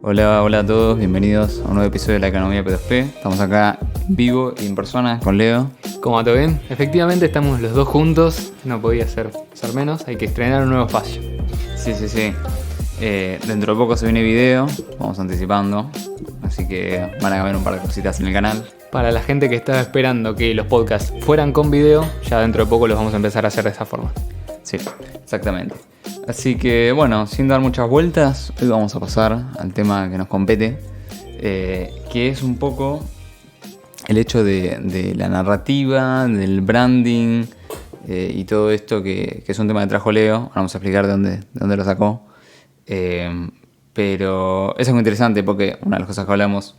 Hola, hola a todos, bienvenidos a un nuevo episodio de La Economía P2P. Estamos acá en vivo y en persona con Leo. ¿Cómo va? ¿Todo bien? Efectivamente estamos los dos juntos, no podía ser menos, hay que estrenar un nuevo espacio. Sí. Dentro de poco se viene video, vamos anticipando, así que van a cambiar un par de cositas en el canal. Para la gente que estaba esperando que los podcasts fueran con video, ya dentro de poco los vamos a empezar a hacer de esta forma. Sí, exactamente. Así que bueno, sin dar muchas vueltas, hoy vamos a pasar al tema que nos compete, que es un poco el hecho de la narrativa, del branding y todo esto que es un tema que trajo Leo. Ahora vamos a explicar de dónde lo sacó. Pero eso es muy interesante porque una de las cosas que hablamos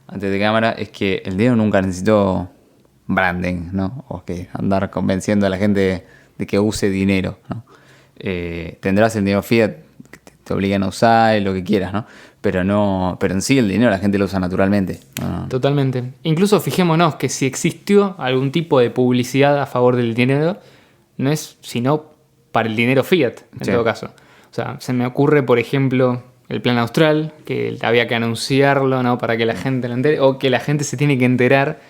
antes de cámara es que el Leo nunca necesitó branding, ¿no? O que andar convenciendo a la gente de que use dinero, ¿no? Tendrás el dinero fiat que te obligan a usar lo que quieras, ¿no? Pero en sí el dinero la gente lo usa naturalmente, ¿no? Totalmente. Incluso fijémonos que si existió algún tipo de publicidad a favor del dinero, no es sino para el dinero fiat, en todo caso. O sea, se me ocurre, por ejemplo, el Plan Austral, que había que anunciarlo, ¿no? Para que la gente lo entere, o que la gente se tiene que enterar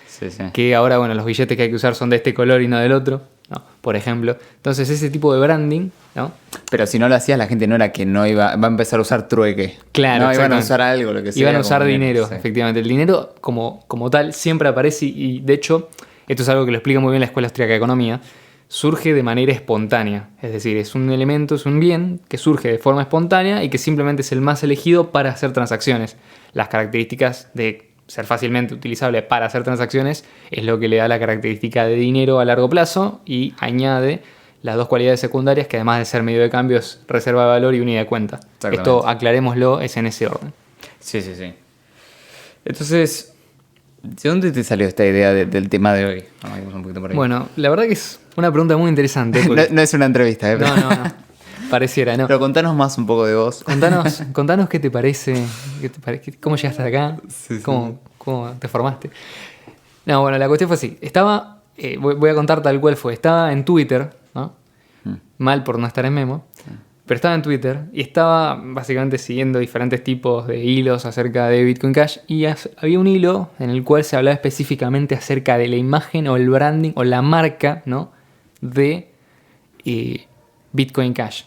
que ahora, bueno, los billetes que hay que usar son de este color y no del otro, ¿no? Por ejemplo. Entonces, ese tipo de branding, ¿no? Pero si no lo hacías, la gente no era que no va a empezar a usar trueque. Claro, no, iban a usar algo, lo que sea. Iban a usar dinero, sí. Efectivamente. El dinero, como tal, siempre aparece y, de hecho, esto es algo que lo explica muy bien la Escuela Austríaca de Economía, surge de manera espontánea. Es decir, es un elemento, es un bien que surge de forma espontánea y que simplemente es el más elegido para hacer transacciones. Las características de ser fácilmente utilizable para hacer transacciones es lo que le da la característica de dinero a largo plazo y añade las dos cualidades secundarias que, además de ser medio de cambio, es reserva de valor y unidad de cuenta. Esto, aclarémoslo, es en ese orden. Sí. Entonces, ¿de dónde te salió esta idea del tema de hoy? Vamos un poquito por ahí. Bueno, la verdad que es una pregunta muy interesante. No es una entrevista, ¿eh? No. Pareciera, ¿no? Pero contanos más un poco de vos. Contanos qué te parece, cómo llegaste hasta acá, Sí. ¿Cómo te formaste. No, bueno, la cuestión fue así. Estaba, voy a contar tal cual fue. Estaba en Twitter, ¿no? Mal por no estar en Memo. Pero estaba en Twitter y estaba básicamente siguiendo diferentes tipos de hilos acerca de Bitcoin Cash. Y había un hilo en el cual se hablaba específicamente acerca de la imagen o el branding o la marca, ¿no? De Bitcoin Cash.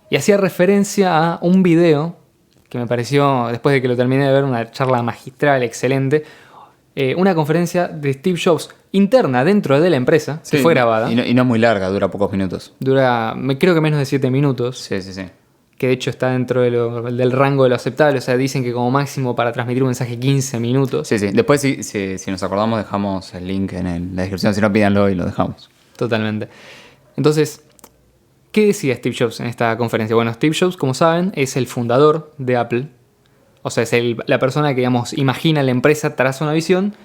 Y hacía referencia a un video que me pareció, después de que lo terminé de ver, una charla magistral, excelente. Una conferencia de Steve Jobs interna dentro de la empresa, que fue grabada. Y no muy larga, dura pocos minutos. Dura, creo que menos de 7 minutos. Sí. Que de hecho está dentro del rango de lo aceptable. O sea, dicen que como máximo para transmitir un mensaje 15 minutos. Sí. Después, si nos acordamos, dejamos el link en la descripción. Si no, pídanlo y lo dejamos. Totalmente. Entonces, ¿qué decía Steve Jobs en esta conferencia? Bueno, Steve Jobs, como saben, es el fundador de Apple. O sea, es la persona que, digamos, imagina la empresa, traza una visión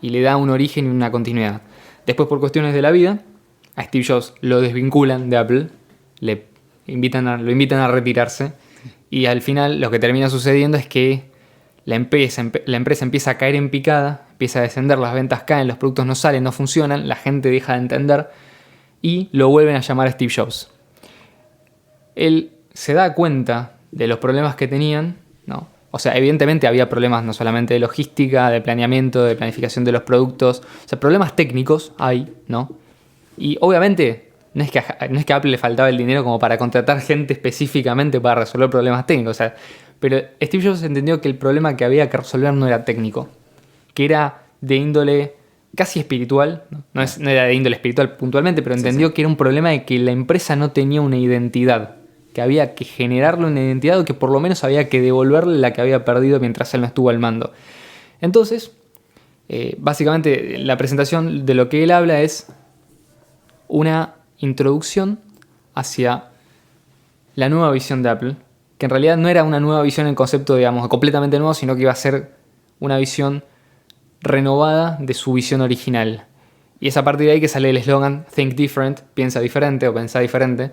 y le da un origen y una continuidad. Después, por cuestiones de la vida, a Steve Jobs lo desvinculan de Apple, lo invitan a retirarse y al final lo que termina sucediendo es que la empresa empieza a caer en picada, empieza a descender, las ventas caen, los productos no salen, no funcionan, la gente deja de entender y lo vuelven a llamar a Steve Jobs. Él se da cuenta de los problemas que tenían, ¿no? O sea, evidentemente había problemas no solamente de logística, de planeamiento, de planificación de los productos. O sea, problemas técnicos hay, ¿no? Y obviamente no es que a Apple le faltaba el dinero como para contratar gente específicamente para resolver problemas técnicos. O sea, pero Steve Jobs entendió que el problema que había que resolver no era técnico, que era de índole casi espiritual. No era de índole espiritual puntualmente, pero entendió que era un problema de que la empresa no tenía una identidad, que había que generarle una identidad o que por lo menos había que devolverle la que había perdido mientras él no estuvo al mando. Entonces, básicamente la presentación de lo que él habla es una introducción hacia la nueva visión de Apple, que en realidad no era una nueva visión en concepto, digamos, completamente nuevo, sino que iba a ser una visión renovada de su visión original. Y es a partir de ahí que sale el eslogan Think Different, piensa diferente o pensá diferente,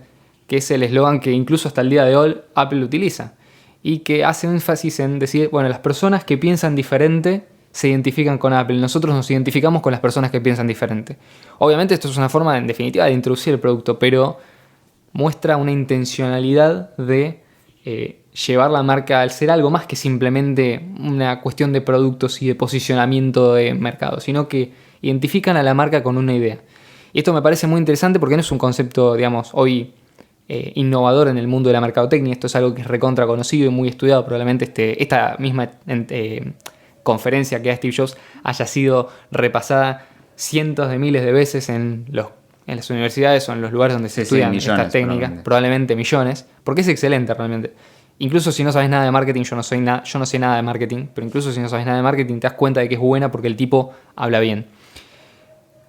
que es el eslogan que incluso hasta el día de hoy Apple utiliza y que hace énfasis en decir, bueno, las personas que piensan diferente se identifican con Apple, nosotros nos identificamos con las personas que piensan diferente. Obviamente esto es una forma, en definitiva, de introducir el producto, pero muestra una intencionalidad de llevar la marca al ser algo más que simplemente una cuestión de productos y de posicionamiento de mercado, sino que identifican a la marca con una idea. Y esto me parece muy interesante porque no es un concepto, digamos, hoy innovador en el mundo de la mercadotecnia. Esto es algo que es recontra conocido y muy estudiado. Probablemente esta misma conferencia que da Steve Jobs haya sido repasada cientos de miles de veces en las universidades o en los lugares donde se estudian millones, estas técnicas, probablemente millones, porque es excelente realmente. Incluso si no sabes nada de marketing, yo no sé nada de marketing, pero incluso si no sabes nada de marketing te das cuenta de que es buena porque el tipo habla bien.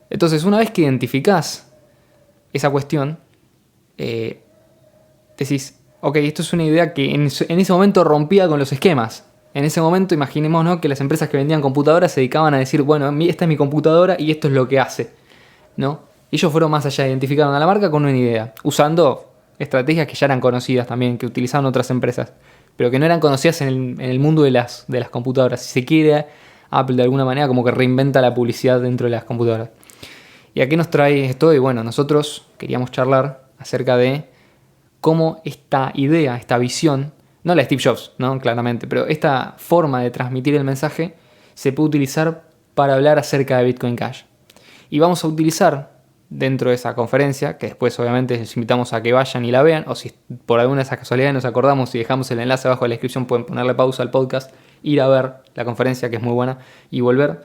Entonces, una vez que identificás esa cuestión, decís, ok, esto es una idea que en ese momento rompía con los esquemas. En ese momento, imaginemos, ¿no?, que las empresas que vendían computadoras se dedicaban a decir, bueno, esta es mi computadora y esto es lo que hace, ¿no? Ellos fueron más allá, identificaron a la marca con una idea, usando estrategias que ya eran conocidas también, que utilizaban otras empresas, pero que no eran conocidas en el mundo de las computadoras. Si se quiere, Apple de alguna manera como que reinventa la publicidad dentro de las computadoras. ¿Y a qué nos trae esto? Y bueno, nosotros queríamos charlar acerca de cómo esta idea, esta visión, no la de Steve Jobs, ¿no?, claramente, pero esta forma de transmitir el mensaje se puede utilizar para hablar acerca de Bitcoin Cash. Y vamos a utilizar dentro de esa conferencia, que después obviamente les invitamos a que vayan y la vean, o si por alguna de esas casualidades nos acordamos y dejamos el enlace abajo en la descripción, pueden ponerle pausa al podcast, ir a ver la conferencia, que es muy buena, y volver.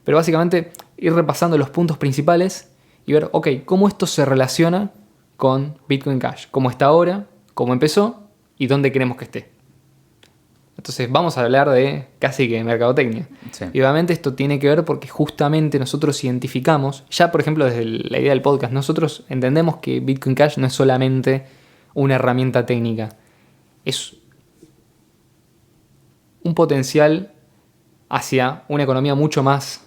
Pero básicamente ir repasando los puntos principales y ver, ok, cómo esto se relaciona con Bitcoin Cash, cómo está ahora, cómo empezó y dónde queremos que esté. Entonces vamos a hablar de casi que mercadotecnia. Sí. Y obviamente esto tiene que ver porque justamente nosotros identificamos, ya por ejemplo desde la idea del podcast, nosotros entendemos que Bitcoin Cash no es solamente una herramienta técnica, es un potencial hacia una economía mucho más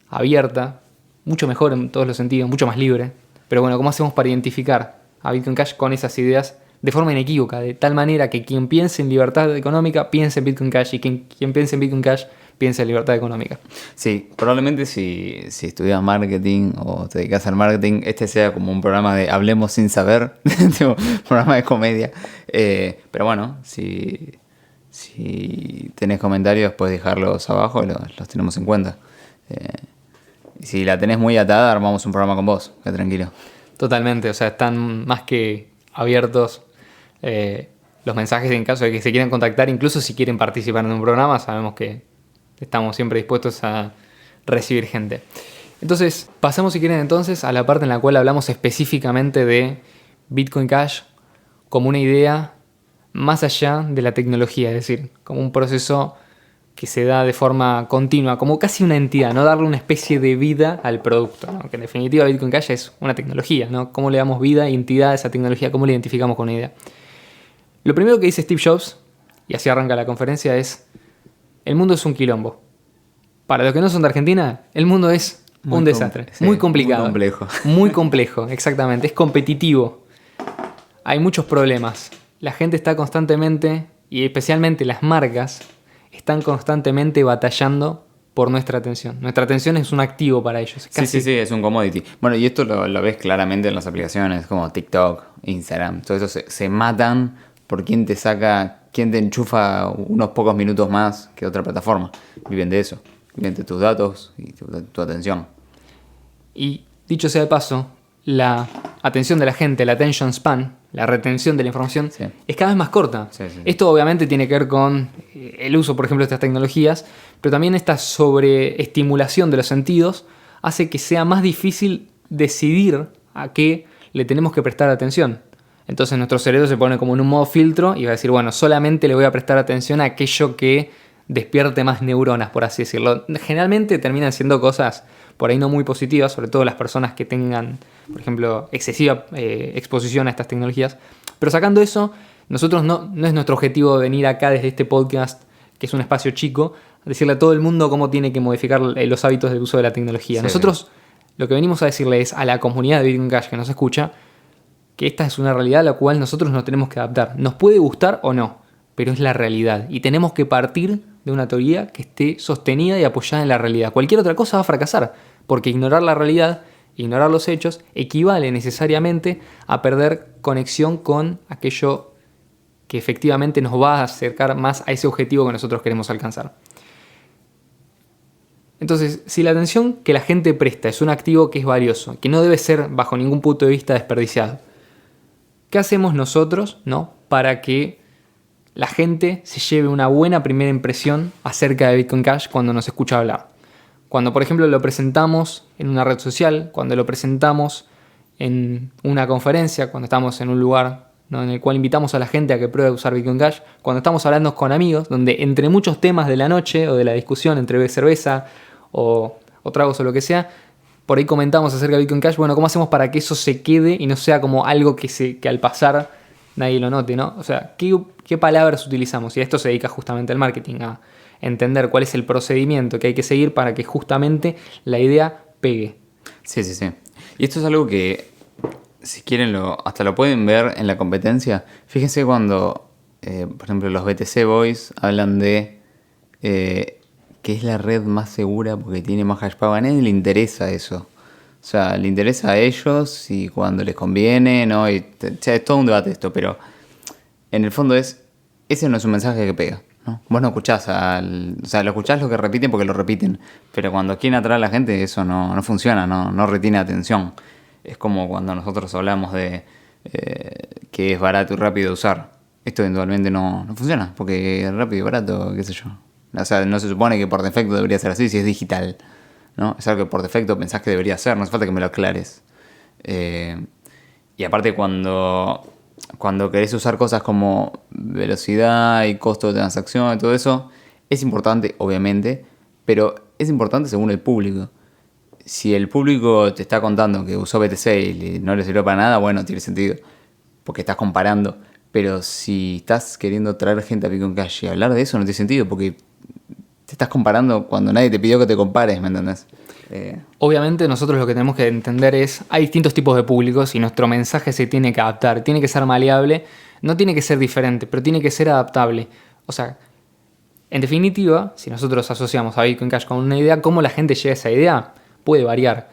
abierta, mucho mejor en todos los sentidos, mucho más libre. Pero bueno, ¿cómo hacemos para identificar a Bitcoin Cash con esas ideas de forma inequívoca, de tal manera que quien piense en libertad económica piense en Bitcoin Cash y quien piense en Bitcoin Cash piense en libertad económica? Sí, probablemente si estudias marketing o te dedicas al marketing, este sea como un programa de hablemos sin saber, un programa de comedia. Pero bueno, si tenés comentarios puedes dejarlos abajo y los tenemos en cuenta. Y si la tenés muy atada, armamos un programa con vos, que tranquilo. Totalmente, o sea, están más que abiertos los mensajes en caso de que se quieran contactar, incluso si quieren participar en un programa, sabemos que estamos siempre dispuestos a recibir gente. Entonces, pasamos si quieren entonces a la parte en la cual hablamos específicamente de Bitcoin Cash como una idea más allá de la tecnología, es decir, como un proceso que se da de forma continua, como casi una entidad, no darle una especie de vida al producto, ¿no? Que en definitiva Bitcoin Cash es una tecnología, ¿no? ¿Cómo le damos vida e entidad a esa tecnología? ¿Cómo la identificamos con una idea? Lo primero que dice Steve Jobs, y así arranca la conferencia, es: el mundo es un quilombo. Para los que no son de Argentina, el mundo es un desastre, sí, muy complicado. Muy complejo. Muy complejo, exactamente. Es competitivo. Hay muchos problemas. La gente está constantemente, y especialmente las marcas, están constantemente batallando por nuestra atención. Nuestra atención es un activo para ellos. Sí, es un commodity. Bueno, y esto lo ves claramente en las aplicaciones como TikTok, Instagram. Todo eso se matan por quién te enchufa unos pocos minutos más que otra plataforma. Viven de eso. Viven de tus datos y tu atención. Y dicho sea de paso, la atención de la gente, la attention span, la retención de la información, sí, es cada vez más corta. Sí. Esto obviamente tiene que ver con el uso, por ejemplo, de estas tecnologías, pero también esta sobreestimulación de los sentidos hace que sea más difícil decidir a qué le tenemos que prestar atención. Entonces nuestro cerebro se pone como en un modo filtro y va a decir, bueno, solamente le voy a prestar atención a aquello que despierte más neuronas, por así decirlo. Generalmente terminan siendo cosas por ahí no muy positivas, sobre todo las personas que tengan, por ejemplo, excesiva exposición a estas tecnologías. Pero sacando eso, nosotros no es nuestro objetivo venir acá desde este podcast, que es un espacio chico, a decirle a todo el mundo cómo tiene que modificar los hábitos de uso de la tecnología. Sí, nosotros lo que venimos a decirle es a la comunidad de Bitcoin Cash que nos escucha, que esta es una realidad a la cual nosotros nos tenemos que adaptar. Nos puede gustar o no, pero es la realidad. Y tenemos que partir de una teoría que esté sostenida y apoyada en la realidad. Cualquier otra cosa va a fracasar, porque ignorar la realidad, ignorar los hechos, equivale necesariamente a perder conexión con aquello que efectivamente nos va a acercar más a ese objetivo que nosotros queremos alcanzar. Entonces, si la atención que la gente presta es un activo que es valioso, que no debe ser bajo ningún punto de vista desperdiciado, ¿qué hacemos nosotros, ¿no?, para que la gente se lleve una buena primera impresión acerca de Bitcoin Cash cuando nos escucha hablar? Cuando, por ejemplo, lo presentamos en una red social, cuando lo presentamos en una conferencia, cuando estamos en un lugar, ¿no?, en el cual invitamos a la gente a que pruebe a usar Bitcoin Cash, cuando estamos hablando con amigos, donde entre muchos temas de la noche o de la discusión entre cerveza o tragos o lo que sea, por ahí comentamos acerca de Bitcoin Cash. Bueno, ¿cómo hacemos para que eso se quede y no sea como algo que al pasar nadie lo note, ¿no? O sea, ¿qué palabras utilizamos? Y a esto se dedica justamente el marketing, a entender cuál es el procedimiento que hay que seguir para que justamente la idea pegue. Sí. Y esto es algo que, si quieren, hasta lo pueden ver en la competencia. Fíjense cuando, por ejemplo, los BTC Boys hablan de que es la red más segura porque tiene más hash power. A nadie le interesa eso. O sea, le interesa a ellos y cuando les conviene, ¿no? Es todo un debate esto, pero en el fondo ese no es un mensaje que pega, ¿no? Vos no escuchás o sea, lo escuchás lo que repiten porque lo repiten, pero cuando quieren atraer a la gente eso no funciona, no retiene atención. Es como cuando nosotros hablamos de que es barato y rápido de usar. Esto eventualmente no funciona, porque es rápido y barato, qué sé yo. O sea, no se supone que por defecto debería ser así si es digital, ¿no? Es algo que por defecto pensás que debería ser, no hace falta que me lo aclares. Y aparte cuando querés usar cosas como velocidad y costo de transacción y todo eso, es importante, obviamente, pero es importante según el público. Si el público te está contando que usó BTC y no le sirvió para nada, bueno, tiene sentido, porque estás comparando. Pero si estás queriendo traer gente a Bitcoin Cash y hablar de eso, no tiene sentido, porque te estás comparando cuando nadie te pidió que te compares, ¿me entendés? Obviamente nosotros lo que tenemos que entender es, hay distintos tipos de públicos y nuestro mensaje se tiene que adaptar, tiene que ser maleable, no tiene que ser diferente, pero tiene que ser adaptable. O sea, en definitiva, si nosotros asociamos a Bitcoin Cash con una idea, ¿cómo la gente llega a esa idea? Puede variar.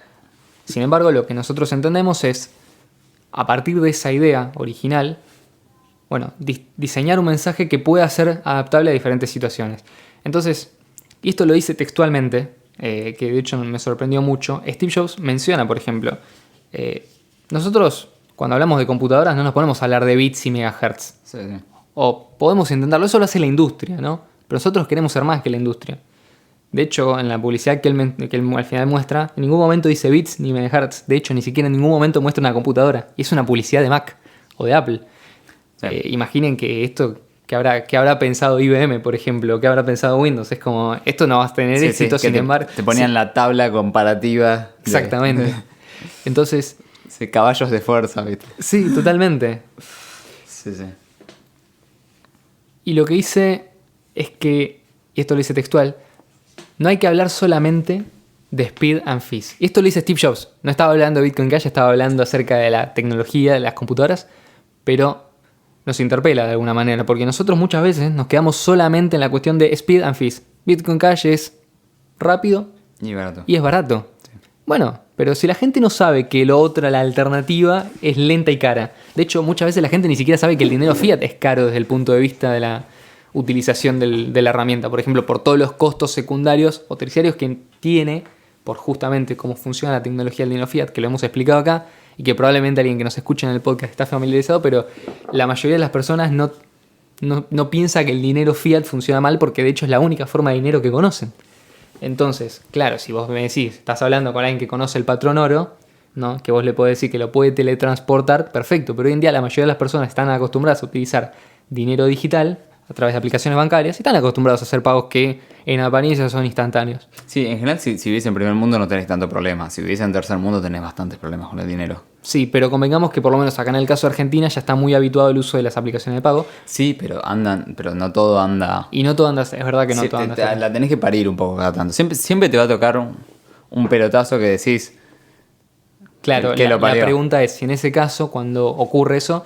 Sin embargo, lo que nosotros entendemos es, a partir de esa idea original, bueno, diseñar un mensaje que pueda ser adaptable a diferentes situaciones. Entonces, y esto lo dice textualmente, que de hecho me sorprendió mucho. Steve Jobs menciona, por ejemplo, nosotros cuando hablamos de computadoras no nos ponemos a hablar de bits y megahertz. Sí. O podemos intentarlo, eso lo hace la industria, ¿no? Pero nosotros queremos ser más que la industria. De hecho, en la publicidad que él al final muestra, en ningún momento dice bits ni megahertz. De hecho, ni siquiera en ningún momento muestra una computadora. Y es una publicidad de Mac o de Apple. Sí. Imaginen que esto... ¿Qué habrá pensado IBM, por ejemplo? ¿Qué habrá pensado Windows? Es como, esto no va a tener éxito, sin embargo... Te ponían la tabla comparativa. Exactamente. Entonces... Sí, caballos de fuerza, ¿viste? Sí, totalmente. Sí. Y lo que dice es que, y esto lo dice textual, no hay que hablar solamente de speed and fees. Y esto lo dice Steve Jobs. No estaba hablando de Bitcoin Cash, estaba hablando acerca de la tecnología, de las computadoras, pero... nos interpela de alguna manera, porque nosotros muchas veces nos quedamos solamente en la cuestión de speed and fees. Bitcoin Cash es rápido y es barato. Sí. Bueno, pero si la gente no sabe que lo otro, la alternativa, es lenta y cara. De hecho, muchas veces la gente ni siquiera sabe que el dinero fiat es caro desde el punto de vista de la utilización de la herramienta. Por ejemplo, por todos los costos secundarios o terciarios que tiene, por justamente cómo funciona la tecnología del dinero fiat, que lo hemos explicado acá, y que probablemente alguien que nos escuche en el podcast está familiarizado, pero la mayoría de las personas no piensa que el dinero fiat funciona mal porque de hecho es la única forma de dinero que conocen. Entonces, claro, si vos me decís, estás hablando con alguien que conoce el patrón oro, ¿no?, que vos le podés decir que lo puede teletransportar, perfecto, pero hoy en día la mayoría de las personas están acostumbradas a utilizar dinero digital a través de aplicaciones bancarias y están acostumbrados a hacer pagos que en apariencia son instantáneos. Sí, en general si vivís en primer mundo no tenés tanto problema. Si vivís en tercer mundo tenés bastantes problemas con el dinero. Sí, pero convengamos que por lo menos acá en el caso de Argentina ya está muy habituado el uso de las aplicaciones de pago. Sí, pero no todo anda... Y no todo anda, es verdad que no todo anda. La tenés que parir un poco cada tanto. Siempre te va a tocar un pelotazo que decís... Claro, la pregunta es si en ese caso, cuando ocurre eso...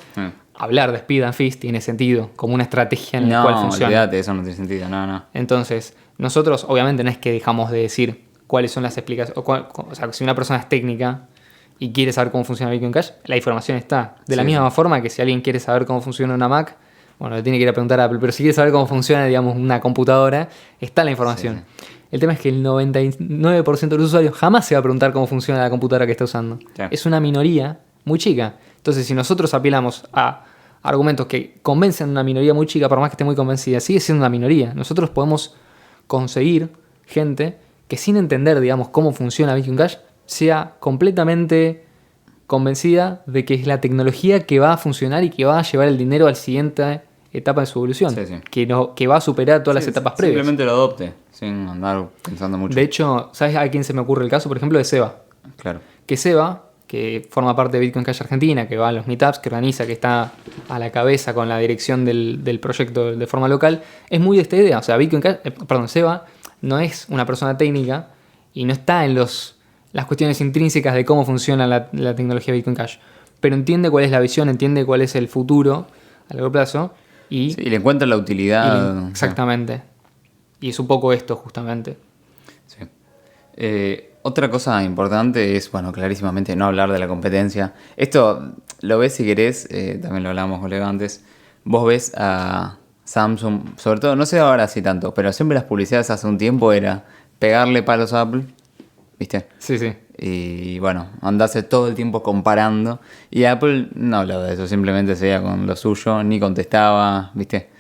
hablar de speed and fees tiene sentido, como una estrategia en la cual funciona. No, olvídate, eso no tiene sentido, no. Entonces, nosotros obviamente no es que dejamos de decir cuáles son las explicaciones, o sea, si una persona es técnica y quiere saber cómo funciona Bitcoin Cash, la información está. De la misma forma que si alguien quiere saber cómo funciona una Mac, bueno, le tiene que ir a preguntar a Apple, pero si quiere saber cómo funciona, digamos, una computadora, está la información. Sí. El tema es que el 99% de los usuarios jamás se va a preguntar cómo funciona la computadora que está usando. Sí. Es una minoría muy chica. Entonces, si nosotros apelamos a argumentos que convencen a una minoría muy chica, por más que esté muy convencida, sigue siendo una minoría. Nosotros podemos conseguir gente que sin entender, digamos, cómo funciona Bitcoin Cash, sea completamente convencida de que es la tecnología que va a funcionar y que va a llevar el dinero al siguiente etapa de su evolución. Sí, sí. Que va a superar todas las etapas previas. Simplemente lo adopte, sin andar pensando mucho. De hecho, ¿sabes a quién se me ocurre el caso? Por ejemplo, de Seba. Claro. Que Seba, que forma parte de Bitcoin Cash Argentina, que va a los meetups, que organiza, que está a la cabeza con la dirección del proyecto de forma local, es muy de esta idea. O sea, Seba no es una persona técnica y no está en las cuestiones intrínsecas de cómo funciona la tecnología de Bitcoin Cash, pero entiende cuál es la visión, entiende cuál es el futuro a largo plazo y Sí, y le encuentra la utilidad. exactamente. Y es un poco esto, justamente. Sí. Otra cosa importante es, bueno, clarísimamente no hablar de la competencia. Esto lo ves si querés, también lo hablábamos con Leo antes. Vos ves a Samsung, sobre todo, no sé ahora si tanto, pero siempre las publicidades hace un tiempo era pegarle palos a Apple, ¿viste? Sí, sí. Y bueno, andarse todo el tiempo comparando. Y Apple no hablaba de eso, simplemente seguía con lo suyo, ni contestaba, ¿viste?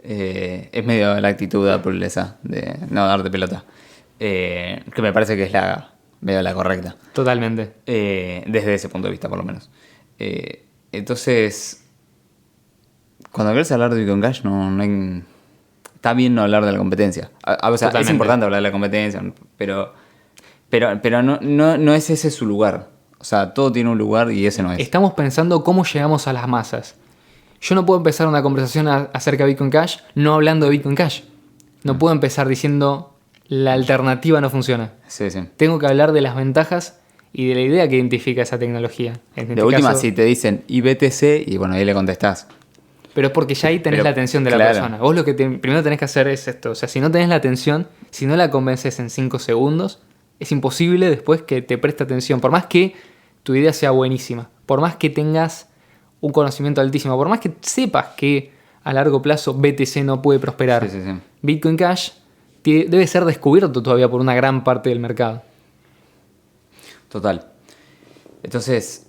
Es medio la actitud de Apple esa, de no darte pelota. Que me parece que es medio la correcta. Totalmente. Desde ese punto de vista, por lo menos. Entonces, cuando querés hablar de Bitcoin Cash, no hay... Está bien no hablar de la competencia. O sea, es importante hablar de la competencia, pero no es ese su lugar. O sea, todo tiene un lugar y ese no es. Estamos pensando cómo llegamos a las masas. Yo no puedo empezar una conversación acerca de Bitcoin Cash no hablando de Bitcoin Cash. No puedo empezar diciendo la alternativa no funciona. Sí, sí. Tengo que hablar de las ventajas y de la idea que identifica esa tecnología. De última, si te dicen IBTC, y bueno, ahí le contestás. Pero es porque ya ahí tenés la atención de la persona. Vos lo que primero tenés que hacer es esto. O sea, si no tenés la atención, si no la convences en 5 segundos, es imposible después que te preste atención. Por más que tu idea sea buenísima, por más que tengas un conocimiento altísimo, por más que sepas que a largo plazo BTC no puede prosperar, Sí, sí, sí. Bitcoin Cash debe ser descubierto todavía por una gran parte del mercado. Total. Entonces,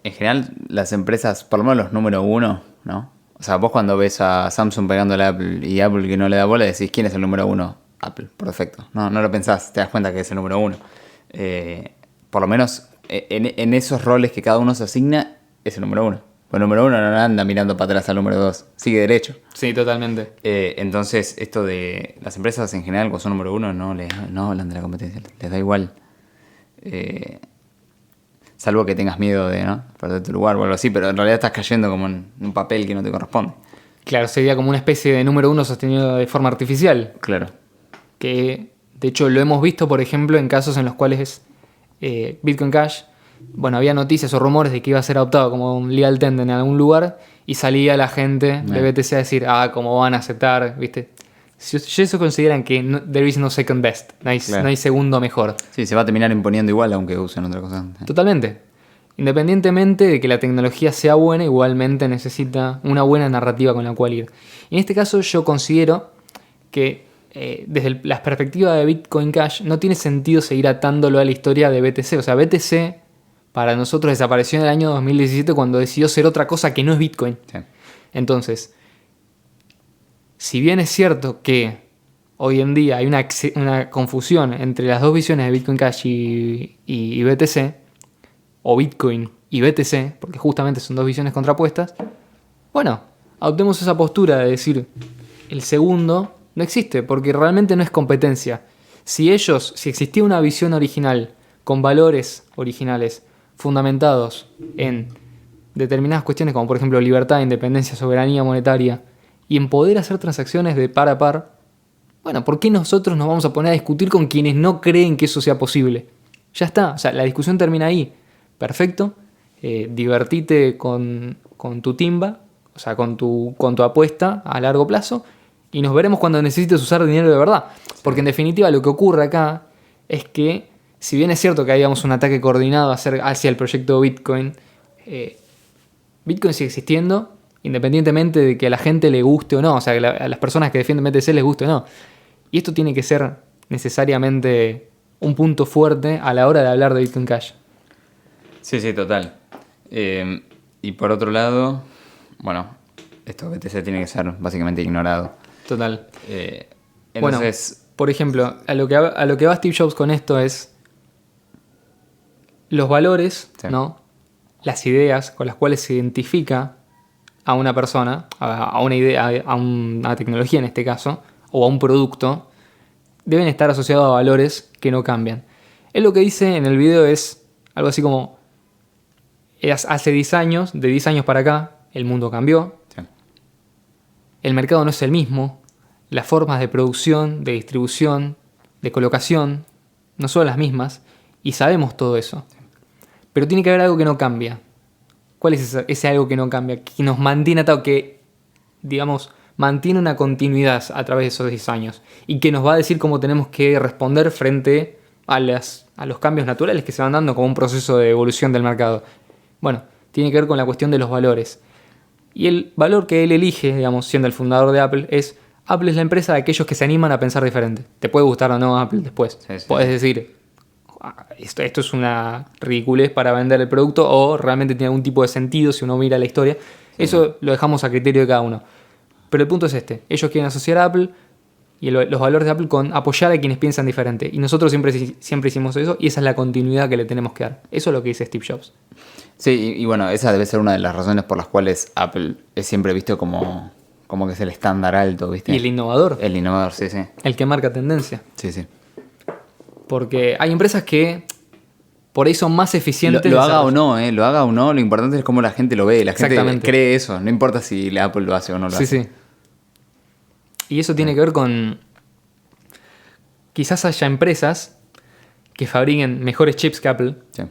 en general, las empresas, por lo menos los número uno, ¿no? O sea, vos cuando ves a Samsung pegándole a Apple y Apple que no le da bola, decís, ¿quién es el número uno? Apple, por defecto. No lo pensás, te das cuenta que es el número uno. Por lo menos en esos roles que cada uno se asigna, es el número uno. Pues el número uno no anda mirando para atrás al número dos, sigue derecho. Sí, totalmente. Entonces, esto de las empresas en general, cuando son número uno, no hablan de la competencia, les da igual. Salvo que tengas miedo de perder tu lugar o algo así, pero en realidad estás cayendo como en un papel que no te corresponde. Claro, sería como una especie de número uno sostenido de forma artificial. Claro. Que de hecho lo hemos visto, por ejemplo, en casos en los cuales Bitcoin Cash, bueno, había noticias o rumores de que iba a ser adoptado como un legal tender en algún lugar y salía la gente de BTC a decir, ¿cómo van a aceptar? ¿Viste? Si ellos consideran que there is no second best, no hay segundo mejor. Sí, se va a terminar imponiendo igual aunque usen otra cosa. Totalmente. Independientemente de que la tecnología sea buena, igualmente necesita una buena narrativa con la cual ir. Y en este caso yo considero que desde la perspectiva de Bitcoin Cash no tiene sentido seguir atándolo a la historia de BTC. O sea, BTC para nosotros desapareció en el año 2017 cuando decidió ser otra cosa que no es Bitcoin. Sí. Entonces, si bien es cierto que hoy en día hay una confusión entre las dos visiones de Bitcoin Cash y BTC, o Bitcoin y BTC, porque justamente son dos visiones contrapuestas, bueno, adoptemos esa postura de decir, el segundo no existe, porque realmente no es competencia. Si existía una visión original, con valores originales, fundamentados en determinadas cuestiones, como por ejemplo libertad, independencia, soberanía monetaria, y en poder hacer transacciones de par a par, bueno, ¿por qué nosotros nos vamos a poner a discutir con quienes no creen que eso sea posible? Ya está, o sea, la discusión termina ahí. Perfecto, divertite con tu timba, o sea, con tu apuesta a largo plazo, y nos veremos cuando necesites usar dinero de verdad. Porque en definitiva lo que ocurre acá es que, si bien es cierto que habíamos un ataque coordinado hacia el proyecto Bitcoin, Bitcoin sigue existiendo, independientemente de que a la gente le guste o no, o sea, que a las personas que defienden BTC les guste o no. Y esto tiene que ser necesariamente un punto fuerte a la hora de hablar de Bitcoin Cash. Sí, sí, total. Y por otro lado, bueno, esto BTC tiene que ser básicamente ignorado. Total. Entonces, Bueno, por ejemplo, a lo que va Steve Jobs con esto es los valores, sí. ¿no? Las ideas con las cuales se identifica a una persona, a una idea, a una tecnología en este caso, o a un producto, deben estar asociados a valores que no cambian. Él lo que dice en el video es algo así como, hace 10 años, de 10 años para acá, el mundo cambió, sí. el mercado no es el mismo, las formas de producción, de distribución, de colocación, no son las mismas, y sabemos todo eso. Pero tiene que haber algo que no cambia. ¿Cuál es ese algo que no cambia? Que nos mantiene atados, que, digamos, mantiene una continuidad a través de esos 10 años. Y que nos va a decir cómo tenemos que responder frente a los cambios naturales que se van dando como un proceso de evolución del mercado. Bueno, tiene que ver con la cuestión de los valores. Y el valor que él elige, digamos, siendo el fundador de Apple, es Apple es la empresa de aquellos que se animan a pensar diferente. Te puede gustar o no Apple después. Sí, sí. Puedes decir, esto es una ridiculez para vender el producto, o realmente tiene algún tipo de sentido si uno mira la historia. Sí. Eso lo dejamos a criterio de cada uno. Pero el punto es este. Ellos quieren asociar a Apple y los valores de Apple con apoyar a quienes piensan diferente. Y nosotros siempre hicimos eso, y esa es la continuidad que le tenemos que dar. Eso es lo que dice Steve Jobs. Sí, y bueno, esa debe ser una de las razones por las cuales Apple es siempre visto como que es el estándar alto, ¿viste? Y el innovador. El innovador, sí, sí. El que marca tendencia. Sí, sí. Porque hay empresas que por ahí son más eficientes. Lo haga o no, lo haga o no, lo importante es cómo la gente lo ve. La gente cree eso, no importa si la Apple lo hace o no lo hace. Sí, sí. Y eso tiene que ver con... Quizás haya empresas que fabriquen mejores chips que Apple, Sí.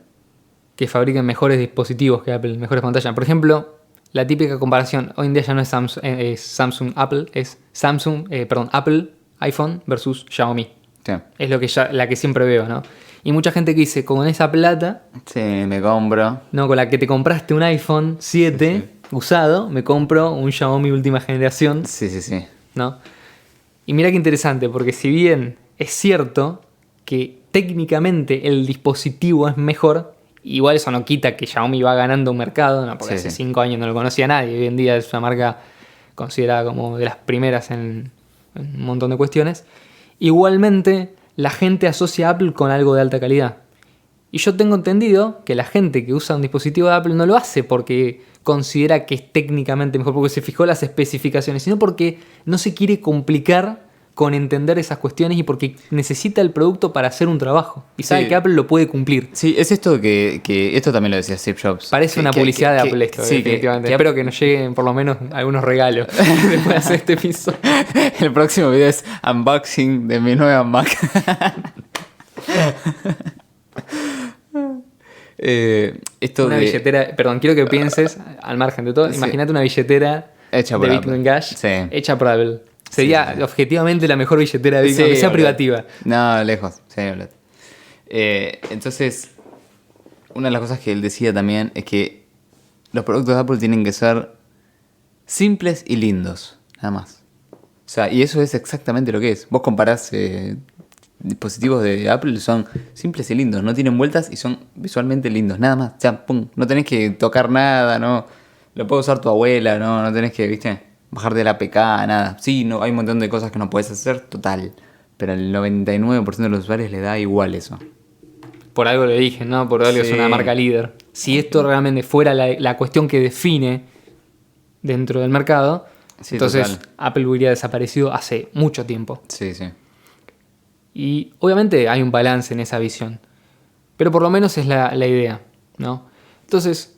que fabriquen mejores dispositivos que Apple, mejores pantallas. Por ejemplo, la típica comparación, hoy en día ya no es Samsung Apple, es Apple iPhone versus Xiaomi. Sí. Es la que siempre veo, ¿no? Y mucha gente que dice, con esa plata, Sí, me compro. no, con la que te compraste un iPhone 7 usado, me compro un Xiaomi última generación, Sí, sí, sí. ¿no? Y mira qué interesante, porque si bien es cierto que técnicamente el dispositivo es mejor, igual eso no quita que Xiaomi va ganando un mercado, ¿no? Porque hace 5 años no lo conocía nadie, hoy en día es una marca considerada como de las primeras en un montón de cuestiones. Igualmente, la gente asocia a Apple con algo de alta calidad. Y yo tengo entendido que la gente que usa un dispositivo de Apple no lo hace porque considera que es técnicamente mejor, porque se fijó las especificaciones, sino porque no se quiere complicar con entender esas cuestiones y porque necesita el producto para hacer un trabajo. Y sabe que Apple lo puede cumplir. Sí, es esto que esto también lo decía Steve Jobs. Parece una publicidad de Apple esto, sí, definitivamente. Espero que nos lleguen por lo menos algunos regalos después de hacer este episodio. El próximo video es unboxing de mi nueva Mac. Una billetera, perdón, quiero que pienses, al margen de todo, imagínate una billetera hecha de por Bitcoin Cash hecha por Apple. Sí, Sería objetivamente la mejor billetera de Bitcoin, aunque sea privativa. No, lejos. Sí, entonces, una de las cosas que él decía también es que los productos de Apple tienen que ser simples y lindos, nada más. O sea, y eso es exactamente lo que es. Vos comparás dispositivos de Apple, son simples y lindos, no tienen vueltas y son visualmente lindos, nada más. O sea, pum, no tenés que tocar nada, no lo puede usar tu abuela, no tenés que, ¿viste? Bajarte de la APK, nada. Sí, no, hay un montón de cosas que no puedes hacer, total. Pero al 99% de los usuarios le da igual eso. Por algo le dije, ¿no? Por algo es una marca líder. Si esto realmente fuera la cuestión que define dentro del mercado, entonces total. Apple hubiera desaparecido hace mucho tiempo. Sí, sí. Y obviamente hay un balance en esa visión. Pero por lo menos es la idea, ¿no? Entonces,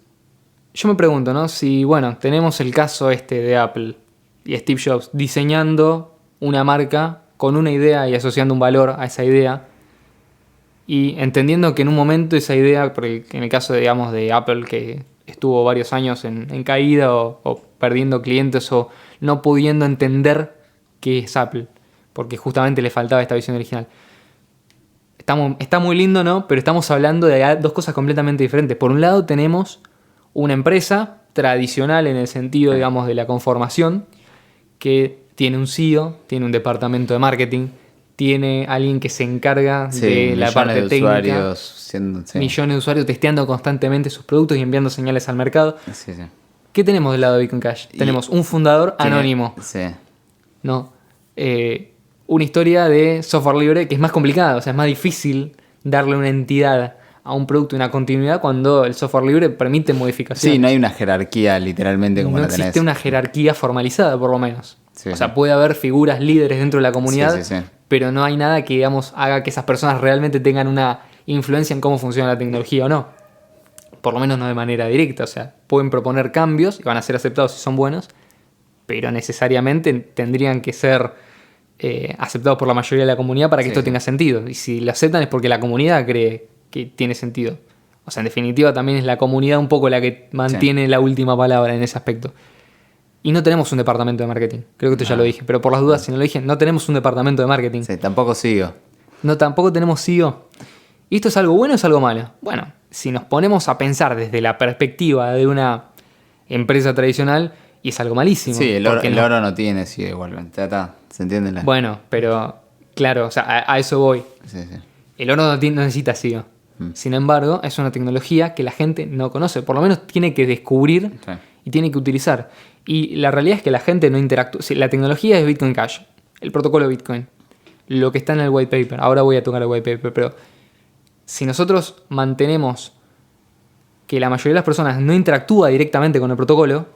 yo me pregunto, ¿no? Si, bueno, tenemos el caso de Apple y Steve Jobs diseñando una marca con una idea y asociando un valor a esa idea, y entendiendo que en un momento esa idea, porque en el caso, digamos, de Apple, que estuvo varios años en caída o perdiendo clientes o no pudiendo entender qué es Apple, porque justamente le faltaba esta visión original. Está muy lindo, ¿no? Pero estamos hablando de dos cosas completamente diferentes. Por un lado tenemos una empresa tradicional en el sentido, digamos, de la conformación, que tiene un CEO, tiene un departamento de marketing, tiene alguien que se encarga de la parte de técnica, usuarios siendo, sí. millones de usuarios testeando constantemente sus productos y enviando señales al mercado. Sí, sí. ¿Qué tenemos del lado de Bitcoin Cash? Tenemos un fundador anónimo, Sí. ¿no? Una historia de software libre que es más complicada, o sea, es más difícil darle una entidad a un producto y una continuidad cuando el software libre permite modificaciones. Sí, no hay una jerarquía literalmente como No la tenés. existe una jerarquía formalizada, por lo menos. Sí, o sea, sí. puede haber figuras líderes dentro de la comunidad, Sí, sí, sí. pero no hay nada que, digamos, haga que esas personas realmente tengan una influencia en cómo funciona la tecnología o no. Por lo menos no de manera directa. O sea, pueden proponer cambios y van a ser aceptados si son buenos, pero necesariamente tendrían que ser aceptados por la mayoría de la comunidad para que Sí, esto sí. tenga sentido. Y si lo aceptan es porque la comunidad cree que tiene sentido. O sea, en definitiva también es la comunidad un poco la que mantiene la última palabra en ese aspecto. Y no tenemos un departamento de marketing. Creo que esto ya lo dije. Pero por las dudas, si no lo dije, no tenemos un departamento de marketing. Sí, tampoco sigo. No, tampoco tenemos CEO. ¿Y esto es algo bueno o es algo malo? Bueno, si nos ponemos a pensar desde la perspectiva de una empresa tradicional, y es algo malísimo. Sí, el porque oro no tiene CEO igualmente. Está, ¿se entiende? Bueno, pero claro, o sea, a eso voy. Sí, sí. El oro no necesita CEO. Sin embargo, es una tecnología que la gente no conoce. Por lo menos tiene que descubrir Sí. y tiene que utilizar. Y la realidad es que la gente no interactúa. Si la tecnología es Bitcoin Cash, el protocolo de Bitcoin, lo que está en el white paper. Ahora voy a tocar el white paper, pero si nosotros mantenemos que la mayoría de las personas no interactúa directamente con el protocolo,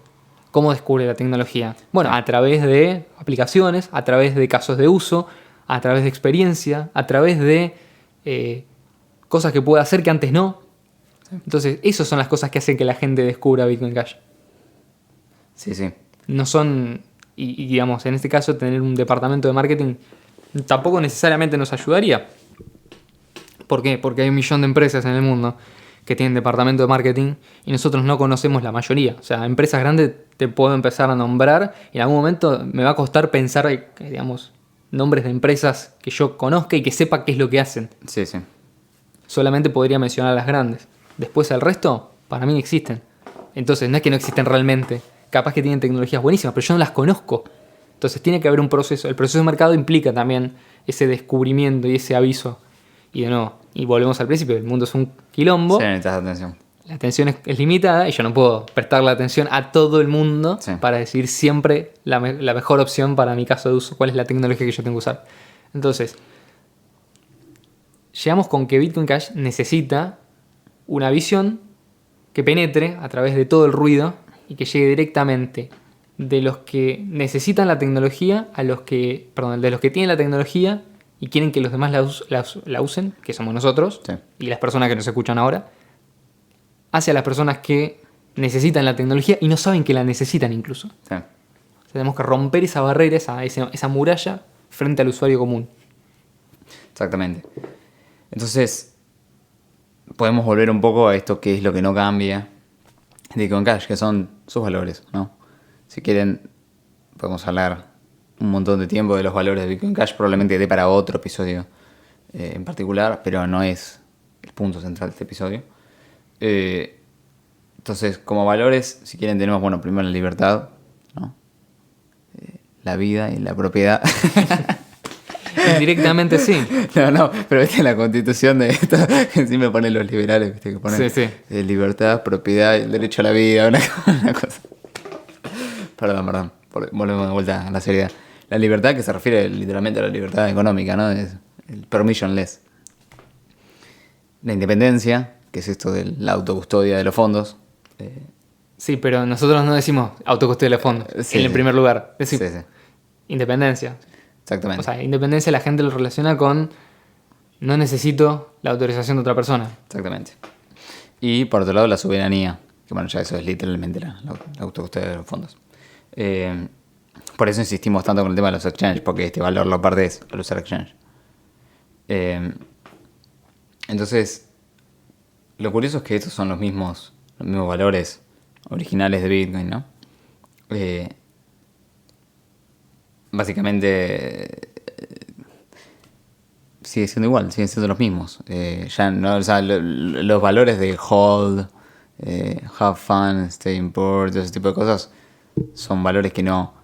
¿cómo descubre la tecnología? Bueno, a través de aplicaciones, a través de casos de uso, a través de experiencia, a través de cosas que puede hacer que antes no. Entonces, esas son las cosas que hacen que la gente descubra Bitcoin Cash. Sí, sí. No son, y digamos, en este caso, tener un departamento de marketing tampoco necesariamente nos ayudaría. ¿Por qué? Porque hay 1.000.000 de empresas en el mundo que tienen departamento de marketing y nosotros no conocemos la mayoría. O sea, empresas grandes te puedo empezar a nombrar y en algún momento me va a costar pensar, digamos, nombres de empresas que yo conozca y que sepa qué es lo que hacen. Sí, sí. Solamente podría mencionar a las grandes. Después el resto, para mí no existen. Entonces, no es que no existen realmente. Capaz que tienen tecnologías buenísimas, pero yo no las conozco. Entonces, tiene que haber un proceso. El proceso de mercado implica también ese descubrimiento y ese aviso. Y de nuevo, y volvemos al principio, el mundo es un quilombo. Sí, necesitas atención. La atención es limitada y yo no puedo prestarle atención a todo el mundo para decidir siempre la mejor opción para mi caso de uso, cuál es la tecnología que yo tengo que usar. Entonces, llegamos con que Bitcoin Cash necesita una visión que penetre a través de todo el ruido y que llegue directamente de los que necesitan la tecnología a los que, perdón, de los que tienen la tecnología y quieren que los demás la usen, que somos nosotros y las personas que nos escuchan ahora, hacia las personas que necesitan la tecnología y no saben que la necesitan incluso. Sí. O sea, tenemos que romper esa barrera, esa muralla frente al usuario común. Exactamente. Entonces, podemos volver un poco a esto que es lo que no cambia de Bitcoin Cash, que son sus valores, ¿no? Si quieren, podemos hablar un montón de tiempo de los valores de Bitcoin Cash, probablemente dé para otro episodio en particular, pero no es el punto central de este episodio. Entonces, como valores, si quieren, tenemos, bueno, primero la libertad, ¿no? La vida y la propiedad. Indirectamente sí. No, pero viste la constitución de esto, que encima ponen los liberales, viste, que ponen libertad, propiedad, el derecho a la vida, una cosa. Perdón, volvemos de vuelta a la seriedad. La libertad, que se refiere literalmente a la libertad económica, ¿no? Es el permissionless. La independencia, que es esto de la autocustodia de los fondos. Sí, pero nosotros no decimos autocustodia de los fondos en el primer lugar. Decimos independencia. Exactamente. O sea, independencia la gente lo relaciona con no necesito la autorización de otra persona. Exactamente. Y por otro lado, la soberanía, que bueno, ya eso es literalmente la autocustodia de los fondos. Por eso insistimos tanto con el tema de los exchanges, porque este valor lo perdés al usar exchange. Entonces, lo curioso es que estos son los mismos valores originales de Bitcoin, ¿no? Básicamente sigue siendo igual, siguen siendo los mismos. Ya no, o sea, los valores de hold, have fun, stay poor, todo ese tipo de cosas, son valores que no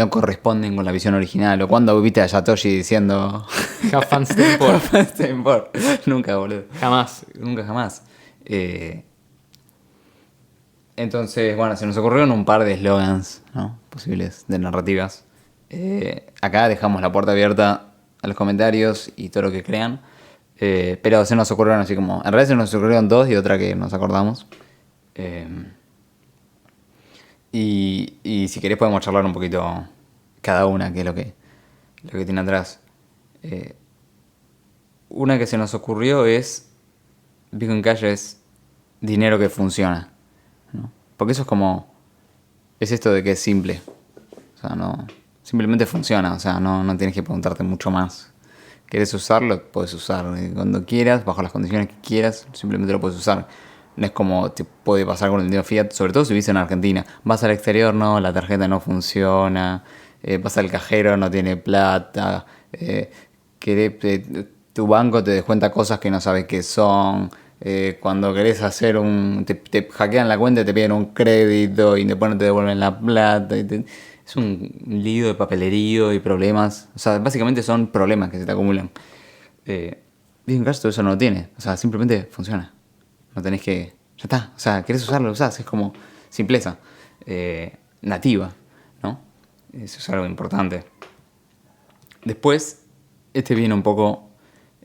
corresponden con la visión original. O cuando viste a Satoshi diciendo Have fun, stay poor. have fun, stay poor. Nunca, boludo. Jamás. Nunca jamás. Entonces, bueno, se nos ocurrieron un par de eslogans, ¿no? Posibles de narrativas. Acá dejamos la puerta abierta a los comentarios y todo lo que crean. Pero se nos ocurrieron así como... En realidad se nos ocurrieron dos y otra que nos acordamos. Y si querés podemos charlar un poquito cada una, que es lo que tiene atrás. Una que se nos ocurrió es... Bitcoin Cash es dinero que funciona, ¿no? Porque eso es como... Es esto de que es simple. O sea, no... Simplemente funciona. O sea, no tienes que preguntarte mucho más. ¿Querés usarlo? Puedes usar cuando quieras, bajo las condiciones que quieras. Simplemente lo puedes usar. No es como te puede pasar con el dinero fiat. Sobre todo si vivís en Argentina. Vas al exterior, no, la tarjeta no funciona. Vas al cajero, no tiene plata. Tu banco te descuenta cosas que no sabes qué son. Cuando querés hacer te hackean la cuenta y te piden un crédito y después no te devuelven la plata. Es un lío de papelerío y problemas. O sea, básicamente son problemas que se te acumulan. Bitcoin Cash todo eso no lo tiene. O sea, simplemente funciona. No tenés que... Ya está. O sea, querés usarlo, lo usás. Es como simpleza. Nativa, ¿no? Eso es algo importante. Después, viene un poco...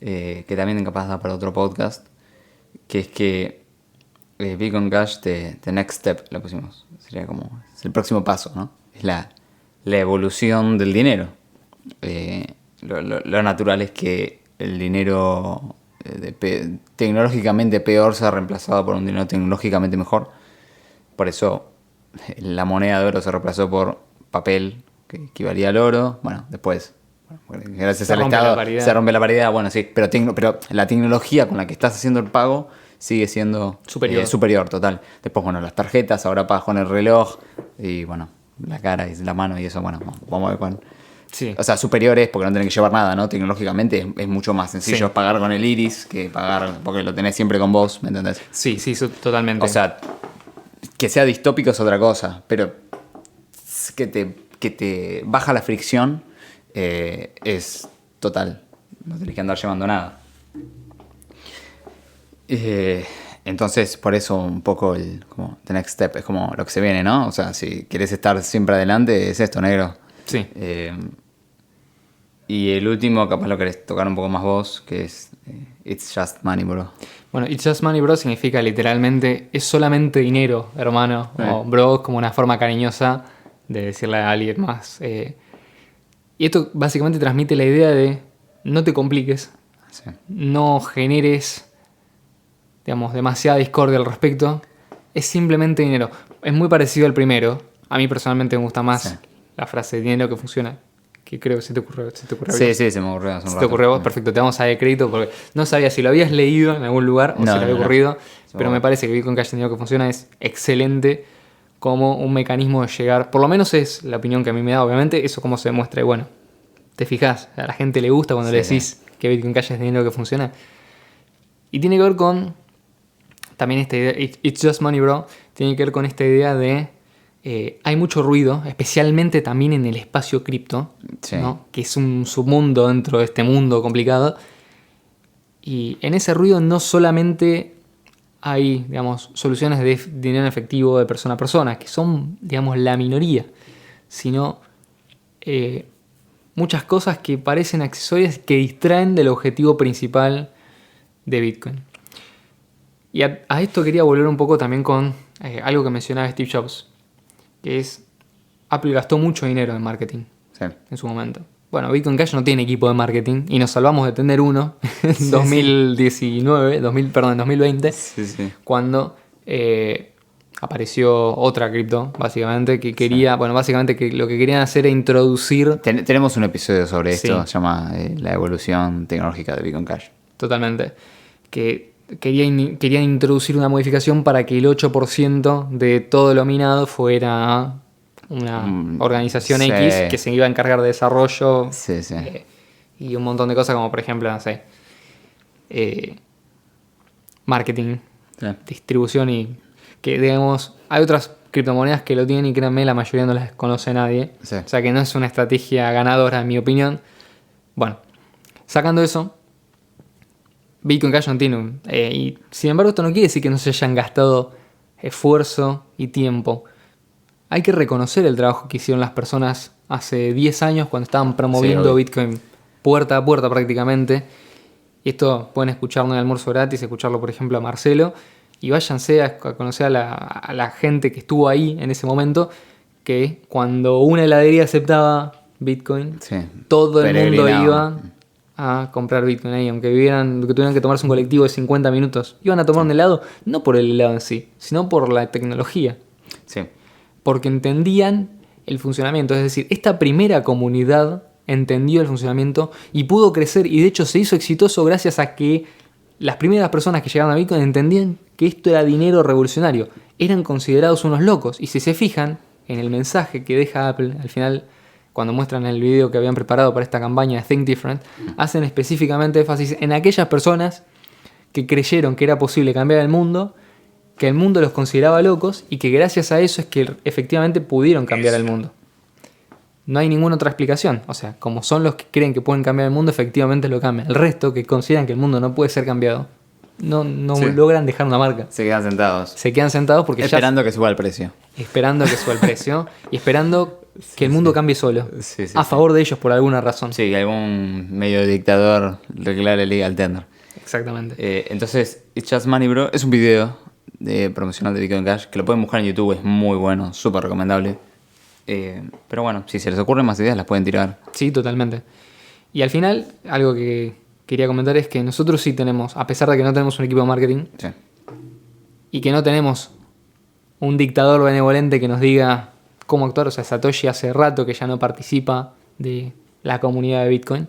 que también capaz da para otro podcast. Que es que Bitcoin Cash, the next step, lo pusimos. Sería como... Es el próximo paso, ¿no? Es la evolución del dinero. Lo natural es que el dinero tecnológicamente peor sea reemplazado por un dinero tecnológicamente mejor. Por eso la moneda de oro se reemplazó por papel que equivalía al oro. Bueno, después, gracias al Estado, se rompe la paridad. Bueno, sí, pero la tecnología con la que estás haciendo el pago sigue siendo superior, total. Después, bueno, las tarjetas, ahora pagas con el reloj y bueno, la cara y la mano y eso, bueno, vamos a ver cuál. Sí. O sea, superiores porque no tenés que llevar nada, ¿no? Tecnológicamente es mucho más sencillo pagar con el iris que pagar porque lo tenés siempre con vos, ¿me entendés? Sí, totalmente. O sea, que sea distópico es otra cosa, pero que te baja la fricción es total. No tenés que andar llevando nada. Entonces, por eso un poco como the next step es como lo que se viene, ¿no? O sea, si querés estar siempre adelante, es esto, negro. Sí. Y el último, capaz lo querés tocar un poco más vos, que es It's Just Money, bro. Bueno, It's Just Money, bro, significa literalmente es solamente dinero, hermano. O bro, como una forma cariñosa de decirle a alguien más. Y esto básicamente transmite la idea de no te compliques, no generes, digamos, demasiada discordia al respecto. Es simplemente dinero. Es muy parecido al primero. A mí personalmente me gusta más la frase dinero que funciona, que creo que se te ocurrió. Sí, se me ocurrió. Se te ocurrió, perfecto, te vamos a dar crédito porque no sabía si lo habías leído en algún lugar o si le había ocurrido, pero me parece que Bitcoin Cash dinero que funciona es excelente como un mecanismo de llegar, por lo menos es la opinión que a mí me da, obviamente, eso como se demuestra. Y bueno, te fijas, a la gente le gusta cuando le decís que Bitcoin Cash es dinero que funciona. Y tiene que ver con también esta idea, It's Just Money, bro, tiene que ver con esta idea de hay mucho ruido, especialmente también en el espacio cripto, ¿no? Que es un submundo dentro de este mundo complicado. Y en ese ruido no solamente hay, digamos, soluciones de dinero efectivo de persona a persona, que son, digamos, la minoría, sino muchas cosas que parecen accesorias que distraen del objetivo principal de Bitcoin. Y a esto quería volver un poco también con algo que mencionaba Steve Jobs, que es Apple gastó mucho dinero en marketing en su momento. Bueno, Bitcoin Cash no tiene equipo de marketing y nos salvamos de tener uno en 2020, cuando apareció otra cripto, básicamente, que quería, básicamente que lo que querían hacer era introducir... Tenemos un episodio sobre esto, se llama La evolución tecnológica de Bitcoin Cash. Totalmente. Que querían introducir una modificación para que el 8% de todo lo minado fuera una organización X que se iba a encargar de desarrollo y un montón de cosas como por ejemplo, no sé, marketing, distribución y que digamos, hay otras criptomonedas que lo tienen y créanme, la mayoría no las conoce nadie. Sí. O sea que no es una estrategia ganadora, en mi opinión. Bueno, sacando eso, Bitcoin Cash no tiene y sin embargo, esto no quiere decir que no se hayan gastado esfuerzo y tiempo. Hay que reconocer el trabajo que hicieron las personas hace 10 años cuando estaban promoviendo obvio. Bitcoin puerta a puerta prácticamente. Y esto pueden escucharlo en el almuerzo gratis, escucharlo por ejemplo a Marcelo. Y váyanse a conocer a la gente que estuvo ahí en ese momento, que cuando una heladería aceptaba Bitcoin, Sí. todo el mundo Peregrinado. iba a comprar Bitcoin ahí, aunque tuvieran que tomarse un colectivo de 50 minutos. Iban a tomar un helado, no por el helado en sí, sino por la tecnología. Sí. Porque entendían el funcionamiento. Es decir, esta primera comunidad entendió el funcionamiento y pudo crecer, y de hecho se hizo exitoso gracias a que las primeras personas que llegaron a Bitcoin entendían que esto era dinero revolucionario. Eran considerados unos locos. Y si se fijan en el mensaje que deja Apple al final, cuando muestran el video que habían preparado para esta campaña de Think Different, hacen específicamente énfasis en aquellas personas que creyeron que era posible cambiar el mundo, que el mundo los consideraba locos y que gracias a eso es que efectivamente pudieron cambiar el mundo. No hay ninguna otra explicación. O sea, como son los que creen que pueden cambiar el mundo, efectivamente lo cambian. El resto, que consideran que el mundo no puede ser cambiado, no Sí. logran dejar una marca. Se quedan sentados. Se quedan sentados porque Esperando que suba el precio. esperando que suba el precio y esperando que el mundo cambie solo. Sí, sí, a sí. favor de ellos por alguna razón. Sí, que algún medio dictador declare legal tender. Exactamente. Entonces, It's Just Money, bro, es un video promocional de Bitcoin Cash que lo pueden buscar en YouTube, es muy bueno, súper recomendable. Pero bueno, si se les ocurren más ideas, las pueden tirar. Sí, totalmente. Y al final, algo que quería comentar es que nosotros sí tenemos, a pesar de que no tenemos un equipo de marketing Sí. y que no tenemos un dictador benevolente que nos diga cómo actuar, o sea, Satoshi hace rato que ya no participa de la comunidad de Bitcoin,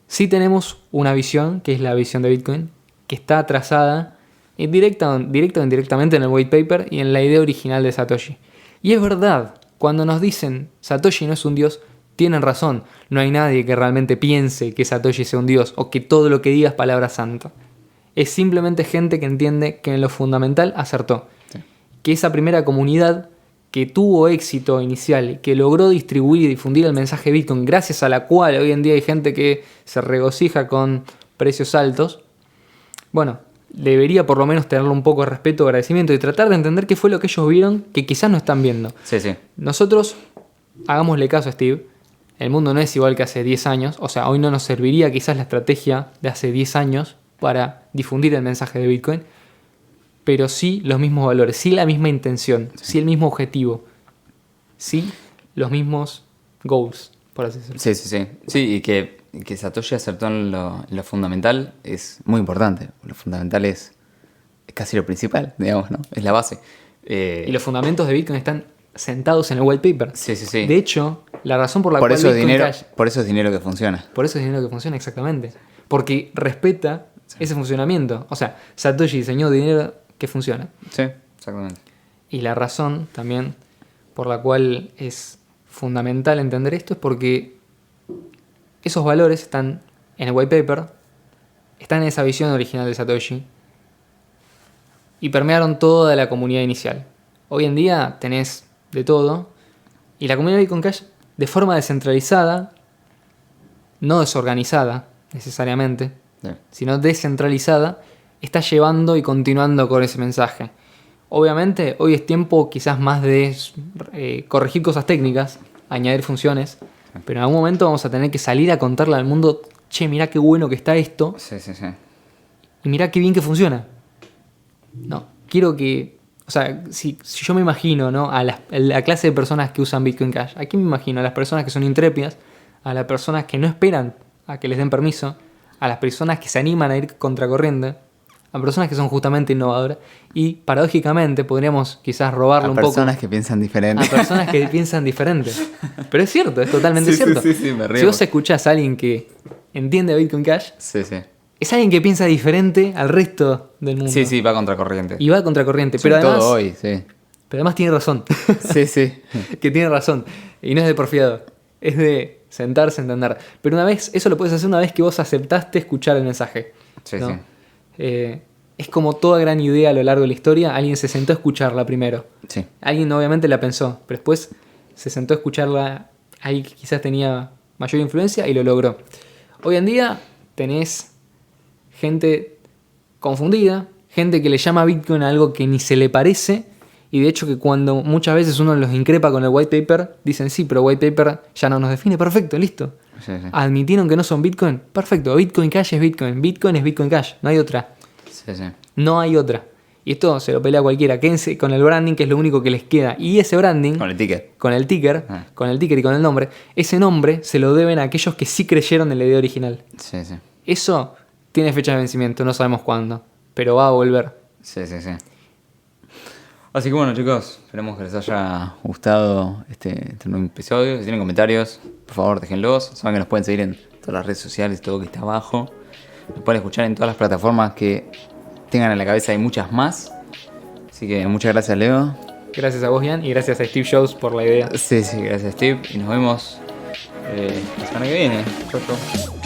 sí tenemos una visión, que es la visión de Bitcoin, que está trazada directa o indirectamente en el white paper y en la idea original de Satoshi. Y es verdad, cuando nos dicen Satoshi no es un dios, tienen razón. No hay nadie que realmente piense que Satoshi sea un dios o que todo lo que diga es palabra santa. Es simplemente gente que entiende que en lo fundamental acertó. Sí. Que esa primera comunidad que tuvo éxito inicial, que logró distribuir y difundir el mensaje Bitcoin, gracias a la cual hoy en día hay gente que se regocija con precios altos, bueno, debería por lo menos tenerle un poco de respeto, agradecimiento y tratar de entender qué fue lo que ellos vieron que quizás no están viendo. Sí, sí. Nosotros, hagámosle caso a Steve, el mundo no es igual que hace 10 años, o sea, hoy no nos serviría quizás la estrategia de hace 10 años para difundir el mensaje de Bitcoin, pero sí los mismos valores, sí la misma intención, sí el mismo objetivo, sí los mismos goals, por así decirlo. Sí, sí, sí. Sí, y que Satoshi acertó en lo fundamental es muy importante. Lo fundamental es casi lo principal, digamos, ¿no? Es la base. Y los fundamentos de Bitcoin están sentados en el white paper. Sí, sí, sí. De hecho, la razón por la Por cual eso, es Bitcoin dinero, Cash, por eso es dinero que funciona. por eso es dinero que funciona exactamente, porque respeta ese funcionamiento. O sea, Satoshi diseñó dinero que funciona. Sí, exactamente. Y la razón también por la cual es fundamental entender esto es porque esos valores están en el white paper, están en esa visión original de Satoshi y permearon toda la comunidad inicial. Hoy en día tenés de todo y la comunidad de Bitcoin Cash de forma descentralizada, no desorganizada necesariamente, Sí. sino descentralizada, está llevando y continuando con ese mensaje. Obviamente, hoy es tiempo quizás más de corregir cosas técnicas, añadir funciones, pero en algún momento vamos a tener que salir a contarle al mundo, che, mirá qué bueno que está esto, Sí, sí, sí. y mirá qué bien que funciona. No, quiero que, o sea, si yo me imagino, ¿no?, a la clase de personas que usan Bitcoin Cash, ¿a quién me imagino? A las personas que son intrépidas, a las personas que no esperan a que les den permiso, a las personas que se animan a ir contracorriente, a personas que son justamente innovadoras y paradójicamente podríamos quizás robarle A un poco personas que piensan diferente. a personas que piensan diferente. Pero es cierto, es totalmente Sí, sí, cierto. sí, me río. Si vos escuchás a alguien que entiende Bitcoin Cash, Sí, sí. es alguien que piensa diferente al resto del mundo. Sí, sí, va contracorriente. Y va a contracorriente. Sobre Pero además, todo hoy, sí. pero además tiene razón. Sí, sí. Que tiene razón. Y no es de porfiado. Es de sentarse a entender. Pero eso lo puedes hacer una vez que vos aceptaste escuchar el mensaje. Sí, ¿no? sí. es como toda gran idea a lo largo de la historia, alguien se sentó a escucharla primero. Sí. Alguien obviamente la pensó, pero después se sentó a escucharla, ahí que quizás tenía mayor influencia y lo logró. Hoy en día tenés gente confundida, gente que le llama a Bitcoin a algo que ni se le parece, y de hecho que cuando muchas veces uno los increpa con el white paper, dicen sí, pero white paper ya no nos define, perfecto, listo. Sí, sí. Admitieron que no son Bitcoin, perfecto, Bitcoin Cash es Bitcoin, Bitcoin es Bitcoin Cash, no hay otra. Sí, sí. No hay otra. Y esto se lo pelea cualquiera. Quédense con el branding, que es lo único que les queda. Y ese branding, Con el ticket. con el ticker, Ah. con el ticker y con el nombre, ese nombre se lo deben a aquellos que sí creyeron en la idea original. Sí, sí. Eso tiene fecha de vencimiento, no sabemos cuándo, pero va a volver. Sí, sí, sí. Así que bueno, chicos, esperemos que les haya gustado este nuevo episodio. Si tienen comentarios, por favor, déjenlos. Saben que nos pueden seguir en todas las redes sociales, todo que está abajo. Nos pueden escuchar en todas las plataformas que tengan en la cabeza, hay muchas más. Así que muchas gracias, Leo. Gracias a vos, Ian, y gracias a Steve Jobs por la idea. Sí, sí, gracias, Steve. Y nos vemos la semana que viene. Chau, chau.